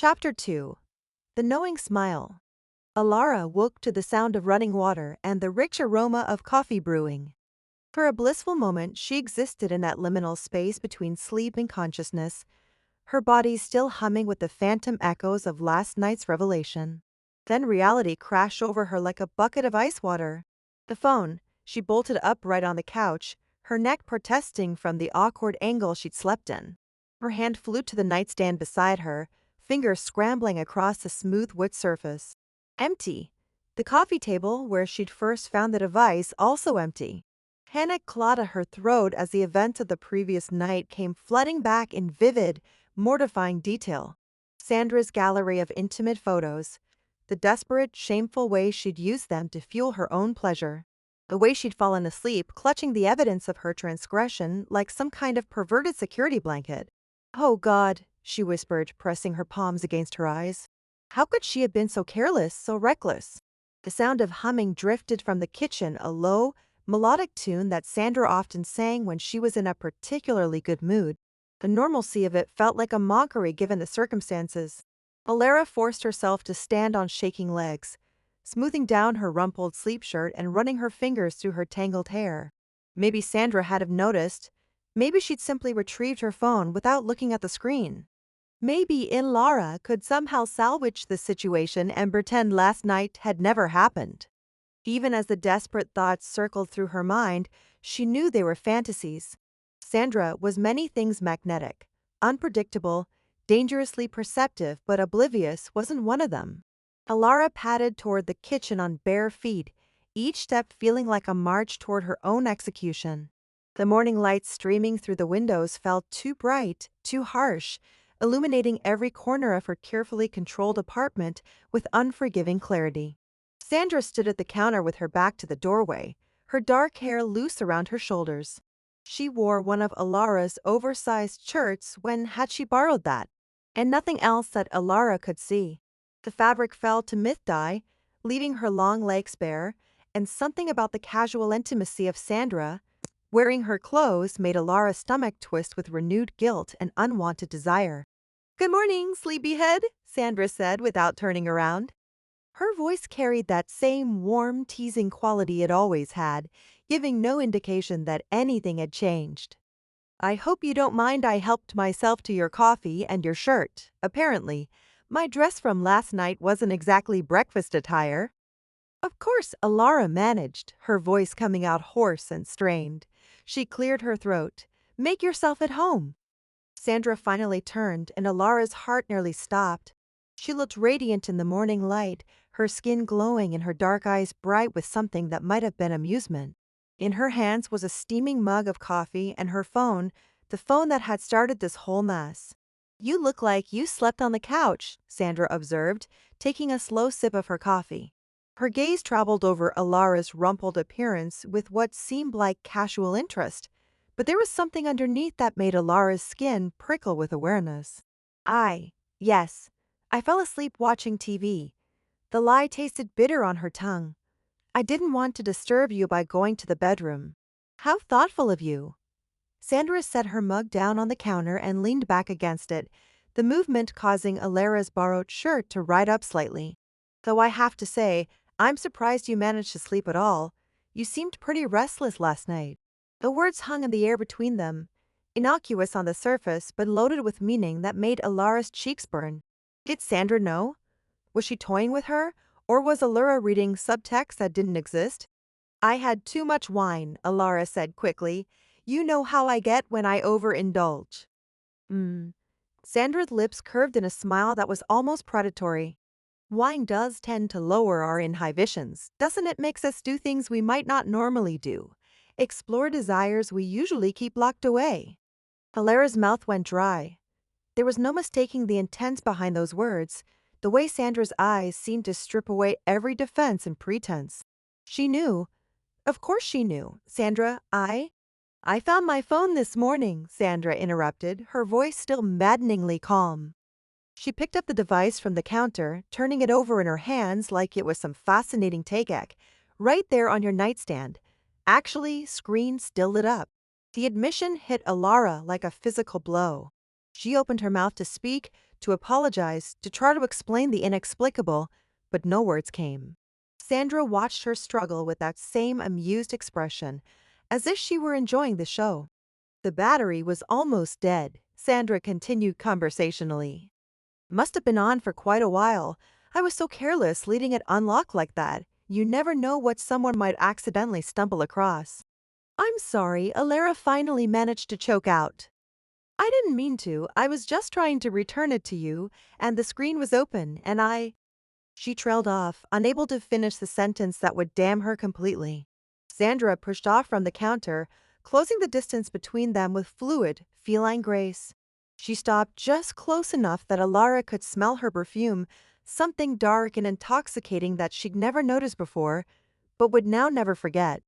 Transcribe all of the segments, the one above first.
Chapter 2. The Knowing Smile. Alara woke to the sound of running water and the rich aroma of coffee brewing. For a blissful moment, she existed in that liminal space between sleep and consciousness, her body still humming with the phantom echoes of last night's revelation. Then reality crashed over her like a bucket of ice water. The phone, she bolted upright on the couch, her neck protesting from the awkward angle she'd slept in. Her hand flew to the nightstand beside her, fingers scrambling across the smooth wood surface. Empty. The coffee table, where she'd first found the device, also empty. Panic clawed at her throat as the events of the previous night came flooding back in vivid, mortifying detail. Sandra's gallery of intimate photos, the desperate, shameful way she'd used them to fuel her own pleasure. The way she'd fallen asleep, clutching the evidence of her transgression like some kind of perverted security blanket. "Oh God," she whispered, pressing her palms against her eyes. How could she have been so careless, so reckless? The sound of humming drifted from the kitchen, a low, melodic tune that Sandra often sang when she was in a particularly good mood. The normalcy of it felt like a mockery given the circumstances. Alara forced herself to stand on shaking legs, smoothing down her rumpled sleep shirt and running her fingers through her tangled hair. Maybe Sandra had have noticed. Maybe she'd simply retrieved her phone without looking at the screen. Maybe Alara could somehow salvage the situation and pretend last night had never happened. Even as the desperate thoughts circled through her mind, she knew they were fantasies. Sandra was many things magnetic, unpredictable, dangerously perceptive, but oblivious wasn't one of them. Alara padded toward the kitchen on bare feet, each step feeling like a march toward her own execution. The morning light streaming through the windows felt too bright, too harsh, illuminating every corner of her carefully controlled apartment with unforgiving clarity. Sandra stood at the counter with her back to the doorway, her dark hair loose around her shoulders. She wore one of Alara's oversized shirts when had she borrowed that, and nothing else that Alara could see. The fabric fell to mid-thigh, leaving her long legs bare, and something about the casual intimacy of Sandra wearing her clothes made Alara's stomach twist with renewed guilt and unwanted desire. "Good morning, sleepyhead," Sandra said without turning around. Her voice carried that same warm, teasing quality it always had, giving no indication that anything had changed. "I hope you don't mind I helped myself to your coffee and your shirt. Apparently, my dress from last night wasn't exactly breakfast attire." Of course, Alara managed, her voice coming out hoarse and strained. She cleared her throat. "Make yourself at home." Sandra finally turned, and Alara's heart nearly stopped. She looked radiant in the morning light, her skin glowing and her dark eyes bright with something that might have been amusement. In her hands was a steaming mug of coffee and her phone, the phone that had started this whole mess. "You look like you slept on the couch," Sandra observed, taking a slow sip of her coffee. Her gaze traveled over Alara's rumpled appearance with what seemed like casual interest, but there was something underneath that made Alara's skin prickle with awareness. Yes, I fell asleep watching TV. The lie tasted bitter on her tongue. "I didn't want to disturb you by going to the bedroom." "How thoughtful of you." Sandra set her mug down on the counter and leaned back against it, the movement causing Alara's borrowed shirt to ride up slightly. "Though I have to say, I'm surprised you managed to sleep at all. You seemed pretty restless last night." The words hung in the air between them, innocuous on the surface but loaded with meaning that made Alara's cheeks burn. Did Sandra know? Was she toying with her, or was Alara reading subtext that didn't exist? "I had too much wine," Alara said quickly. "You know how I get when I overindulge." Sandra's lips curved in a smile that was almost predatory. "Wine does tend to lower our inhibitions, doesn't it? Makes us do things we might not normally do, explore desires we usually keep locked away." Alara's mouth went dry. There was no mistaking the intent behind those words, the way Sandra's eyes seemed to strip away every defense and pretense. She knew. Of course she knew. "Sandra, I found my phone this morning," Sandra interrupted, her voice still maddeningly calm. She picked up the device from the counter, turning it over in her hands like it was some fascinating take-back. "Right there on your nightstand. Actually, screen still lit up." The admission hit Alara like a physical blow. She opened her mouth to speak, to apologize, to try to explain the inexplicable, but no words came. Sandra watched her struggle with that same amused expression, as if she were enjoying the show. The battery was almost dead, Sandra continued conversationally. Must have been on for quite a while. I was so careless leaving it unlocked like that. You never know what someone might accidentally stumble across. I'm sorry, Alara finally managed to choke out. I didn't mean to. I was just trying to return it to you, and the screen was open, and I. She trailed off, unable to finish the sentence that would damn her completely. Sandra pushed off from the counter, closing the distance between them with fluid, feline grace. She stopped just close enough that Alara could smell her perfume, something dark and intoxicating that she'd never noticed before, but would now never forget.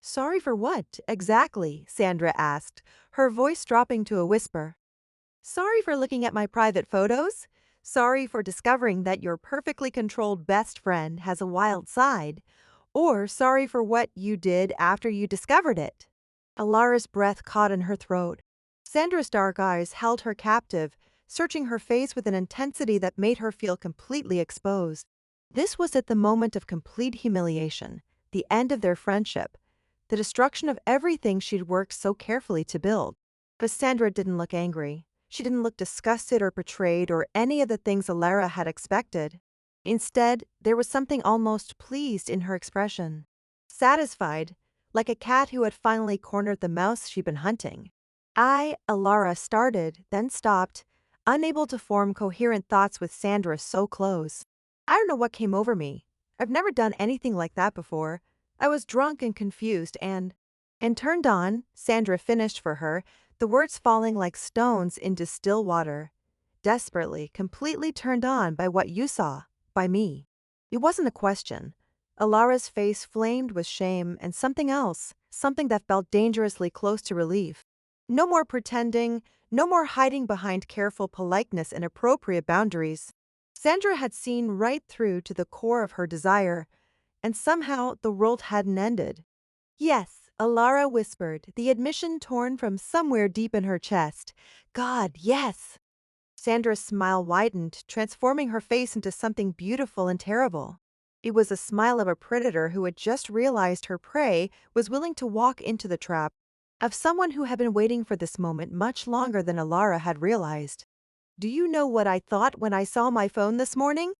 Sorry for what, exactly? Sandra asked, her voice dropping to a whisper. Sorry for looking at my private photos? Sorry for discovering that your perfectly controlled best friend has a wild side? Or sorry for what you did after you discovered it? Alara's breath caught in her throat. Sandra's dark eyes held her captive, searching her face with an intensity that made her feel completely exposed. This was at the moment of complete humiliation, the end of their friendship, the destruction of everything she'd worked so carefully to build. But Sandra didn't look angry. She didn't look disgusted or betrayed or any of the things Alara had expected. Instead, there was something almost pleased in her expression. Satisfied, like a cat who had finally cornered the mouse she'd been hunting. Alara started, then stopped, unable to form coherent thoughts with Sandra so close. I don't know what came over me. I've never done anything like that before. I was drunk and confused and turned on, Sandra finished for her, the words falling like stones into still water. Desperately, completely turned on by what you saw, by me. It wasn't a question. Alara's face flamed with shame and something else, something that felt dangerously close to relief. No more pretending, no more hiding behind careful politeness and appropriate boundaries. Sandra had seen right through to the core of her desire, and somehow the world hadn't ended. Yes, Alara whispered, the admission torn from somewhere deep in her chest. God, yes! Sandra's smile widened, transforming her face into something beautiful and terrible. It was a smile of a predator who had just realized her prey was willing to walk into the trap, of someone who had been waiting for this moment much longer than Alara had realized. Do you know what I thought when I saw my phone this morning?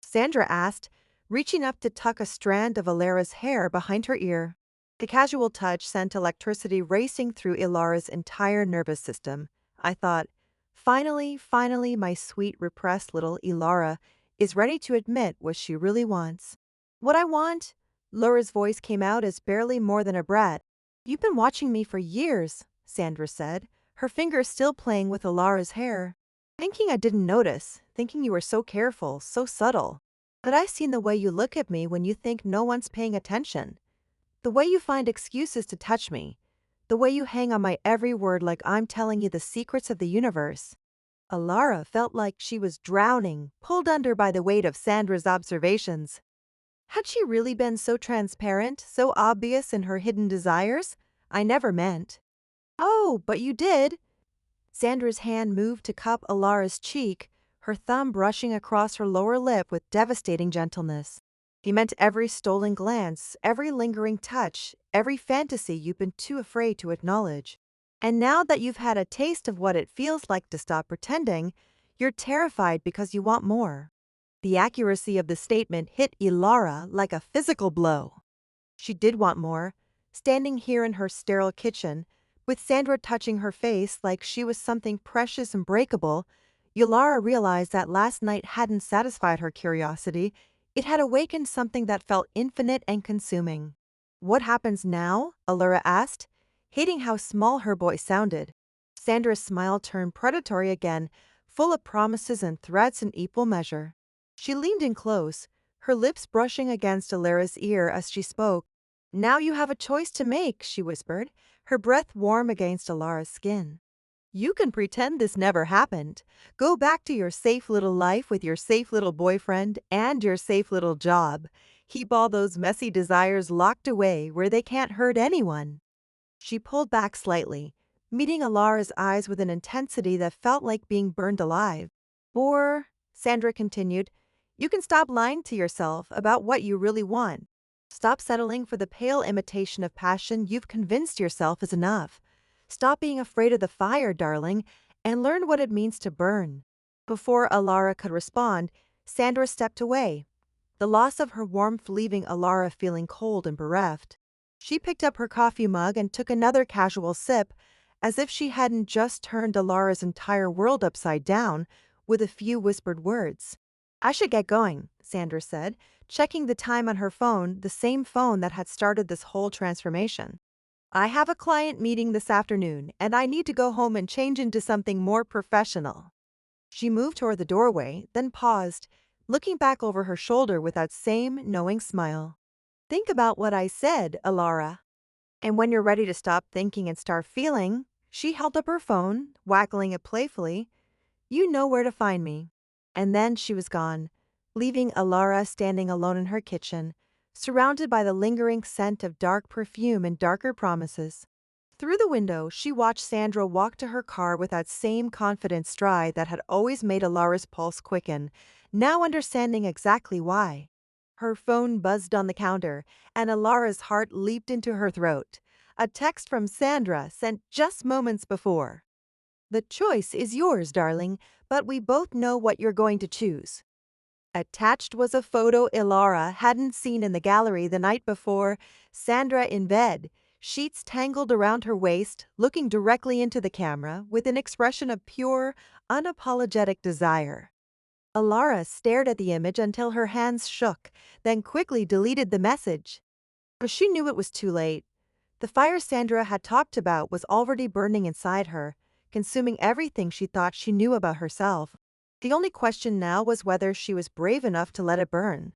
Sandra asked, reaching up to tuck a strand of Alara's hair behind her ear. The casual touch sent electricity racing through Alara's entire nervous system. I thought, finally, my sweet, repressed little Alara is ready to admit what she really wants. What I want? Laura's voice came out as barely more than a brat. You've been watching me for years, Sandra said, her fingers still playing with Alara's hair. Thinking I didn't notice, thinking you were so careful, so subtle. But I've seen the way you look at me when you think no one's paying attention. The way you find excuses to touch me. The way you hang on my every word like I'm telling you the secrets of the universe. Alara felt like she was drowning, pulled under by the weight of Sandra's observations. Had she really been so transparent, so obvious in her hidden desires? I never meant. Oh, but you did. Sandra's hand moved to cup Alara's cheek, her thumb brushing across her lower lip with devastating gentleness. He meant every stolen glance, every lingering touch, every fantasy you've been too afraid to acknowledge. And now that you've had a taste of what it feels like to stop pretending, you're terrified because you want more. The accuracy of the statement hit Alara like a physical blow. She did want more, standing here in her sterile kitchen, with Sandra touching her face like she was something precious and breakable. Alara realized that last night hadn't satisfied her curiosity. It had awakened something that felt infinite and consuming. What happens now? Alara asked, hating how small her voice sounded. Sandra's smile turned predatory again, full of promises and threats in equal measure. She leaned in close, her lips brushing against Alara's ear as she spoke. Now you have a choice to make, she whispered, her breath warm against Alara's skin. You can pretend this never happened. Go back to your safe little life with your safe little boyfriend and your safe little job. Keep all those messy desires locked away where they can't hurt anyone. She pulled back slightly, meeting Alara's eyes with an intensity that felt like being burned alive. Or, Sandra continued, you can stop lying to yourself about what you really want. Stop settling for the pale imitation of passion you've convinced yourself is enough. Stop being afraid of the fire, darling, and learn what it means to burn. Before Alara could respond, Sandra stepped away, the loss of her warmth leaving Alara feeling cold and bereft. She picked up her coffee mug and took another casual sip, as if she hadn't just turned Alara's entire world upside down with a few whispered words. I should get going, Sandra said, checking the time on her phone, the same phone that had started this whole transformation. I have a client meeting this afternoon, and I need to go home and change into something more professional. She moved toward the doorway, then paused, looking back over her shoulder with that same knowing smile. Think about what I said, Alara. And when you're ready to stop thinking and start feeling, she held up her phone, waggling it playfully. You know where to find me. And then she was gone, leaving Alara standing alone in her kitchen, surrounded by the lingering scent of dark perfume and darker promises. Through the window, she watched Sandra walk to her car with that same confident stride that had always made Alara's pulse quicken, now understanding exactly why. Her phone buzzed on the counter, and Alara's heart leaped into her throat. A text from Sandra sent just moments before. The choice is yours, darling, but we both know what you're going to choose. Attached was a photo Alara hadn't seen in the gallery the night before, Sandra in bed, sheets tangled around her waist, looking directly into the camera with an expression of pure, unapologetic desire. Alara stared at the image until her hands shook, then quickly deleted the message. But she knew it was too late. The fire Sandra had talked about was already burning inside her, consuming everything she thought she knew about herself. The only question now was whether she was brave enough to let it burn.